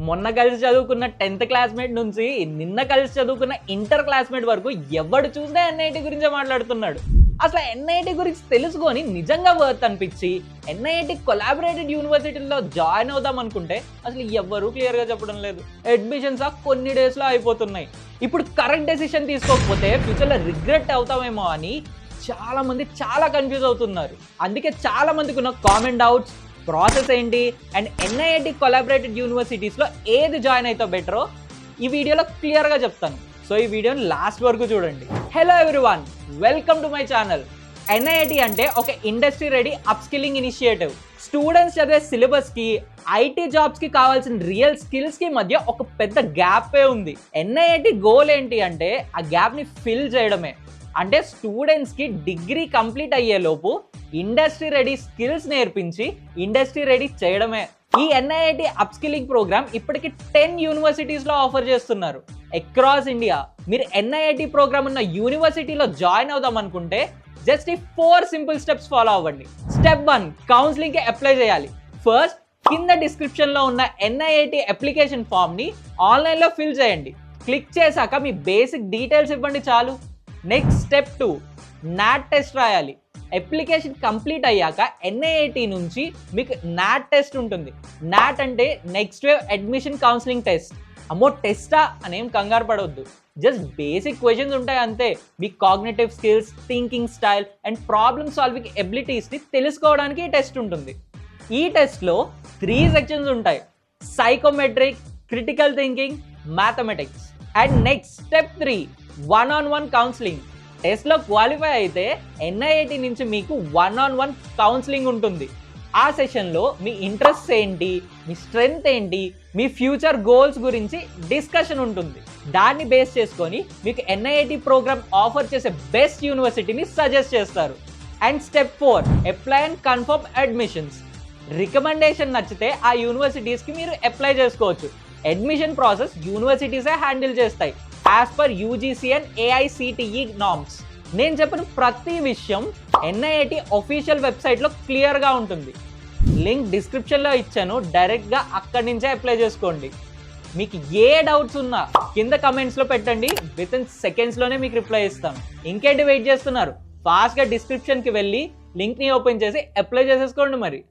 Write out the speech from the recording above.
మొన్న కలిసి చదువుకున్న 10th క్లాస్మేట్ నుంచి నిన్న కలిసి చదువుకున్న ఇంటర్ క్లాస్మేట్ వరకు ఎవడు చూసినా ఎన్ఐటి గురించే మాట్లాడుతున్నాడు. అసలు ఎన్ఐటి గురించి తెలుసుకొని నిజంగా వర్త్ అనిపించి ఎన్ఐటి కొలాబరేటెడ్ యూనివర్సిటీలో జాయిన్ అవుదాం అనుకుంటే అసలు ఎవ్వరూ క్లియర్గా చెప్పడం లేదు. అడ్మిషన్స్ కొన్ని డేస్లో అయిపోతున్నాయి. ఇప్పుడు కరెక్ట్ డెసిషన్ తీసుకోకపోతే ఫ్యూచర్లో రిగ్రెట్ అవుతామేమో అని చాలా మంది చాలా కన్ఫ్యూజ్ అవుతున్నారు. అందుకే చాలా మందికి ఉన్న కామన్ డౌట్స్, ప్రాసెస్ ఏంటి అండ్ ఎన్ఐటి కొలాబరేటెడ్ యూనివర్సిటీస్లో ఏది జాయిన్ అయితే బెటరో ఈ వీడియోలో క్లియర్గా చెప్తాను. సో ఈ వీడియోని లాస్ట్ వరకు చూడండి. Hello everyone, welcome to my channel. NIT అంటే ఒక industry ready upskilling initiative. Students చదివే సిలబస్కి ఐటీ జాబ్స్కి కావాల్సిన రియల్ స్కిల్స్కి మధ్య ఒక పెద్ద గ్యాపే ఉంది. ఎన్ఐటి గోల్ ఏంటి అంటే ఆ గ్యాప్ని ఫిల్ చేయడమే. అంటే స్టూడెంట్స్కి డిగ్రీ కంప్లీట్ అయ్యేలోపు ఇండస్ట్రీ రెడీ స్కిల్స్ నేర్పించి ఇండస్ట్రీ రెడీ చేయడమే. ఈ ఎన్ఐటి అప్స్కిల్లింగ్ ప్రోగ్రామ్ ఇప్పటికి 10 యూనివర్సిటీస్లో ఆఫర్ చేస్తున్నారు అక్రాస్ ఇండియా. మీరు ఎన్ఐటి ప్రోగ్రామ్ ఉన్న యూనివర్సిటీలో జాయిన్ అవుదాం అనుకుంటే జస్ట్ ఈ 4 సింపుల్ స్టెప్స్ ఫాలో అవ్వండి. స్టెప్ 1, కౌన్సిలింగ్కి అప్లై చేయాలి. ఫస్ట్, కింద డిస్క్రిప్షన్లో ఉన్న ఎన్ఐటి అప్లికేషన్ ఫామ్ని ఆన్లైన్లో ఫిల్ చేయండి. క్లిక్ చేశాక మీ బేసిక్ డీటెయిల్స్ ఇవ్వండి చాలు. నెక్స్ట్ స్టెప్ 2, నాట్ టెస్ట్ రాయాలి. అప్లికేషన్ కంప్లీట్ అయ్యాక ఎన్ఐటి నుంచి మీకు నాట్ టెస్ట్ ఉంటుంది. నాట్ అంటే next wave admission counselling test. అమ్మో టెస్టా అనేం కంగారు పడవద్దు, జస్ట్ బేసిక్ క్వశ్చన్స్ ఉంటాయి అంతే. మీ cognitive skills, thinking style and problem solving ఎబిలిటీస్ని తెలుసుకోవడానికి ఈ టెస్ట్ ఉంటుంది. ఈ టెస్ట్లో 3 సెక్షన్స్ ఉంటాయి: psychometric, critical thinking, mathematics. And next step 3, 1-on-1 counselling. టెస్ట్లో క్వాలిఫై అయితే ఎన్ఐటి నుంచి మీకు 1-on-1 కౌన్సిలింగ్ ఉంటుంది. ఆ సెషన్లో మీ ఇంట్రెస్ట్ ఏంటి, మీ స్ట్రెంగ్త్ ఏంటి, మీ ఫ్యూచర్ గోల్స్ గురించి డిస్కషన్ ఉంటుంది. దాన్ని బేస్ చేసుకొని మీకు ఎన్ఐటి ప్రోగ్రామ్ ఆఫర్ చేసే బెస్ట్ యూనివర్సిటీని సజెస్ట్ చేస్తారు. And step 4, apply and confirm admissions. Recommendation నచ్చితే ఆ యూనివర్సిటీస్కి మీరు అప్లై చేసుకోవచ్చు. అడ్మిషన్ ప్రాసెస్ యూనివర్సిటీసే హ్యాండిల్ చేస్తాయి as per UGC and AICTE norms. నేను చెప్పిన ప్రతి విషయం ఎన్ఐటి అఫీషియల్ వెబ్సైట్లో క్లియర్గా ఉంటుంది. లింక్ డిస్క్రిప్షన్లో ఇచ్చాను, డైరెక్ట్గా అక్కడి నుంచే అప్లై చేసుకోండి. మీకు ఏ డౌట్స్ ఉన్నా కింద కమెంట్స్లో పెట్టండి, వితిన్ సెకండ్స్లోనే మీకు రిప్లై ఇస్తాను. ఇంకేంటి వెయిట్ చేస్తున్నారు? ఫాస్ట్గా డిస్క్రిప్షన్కి వెళ్ళి లింక్ని ఓపెన్ చేసి అప్లై చేసేసుకోండి మరి.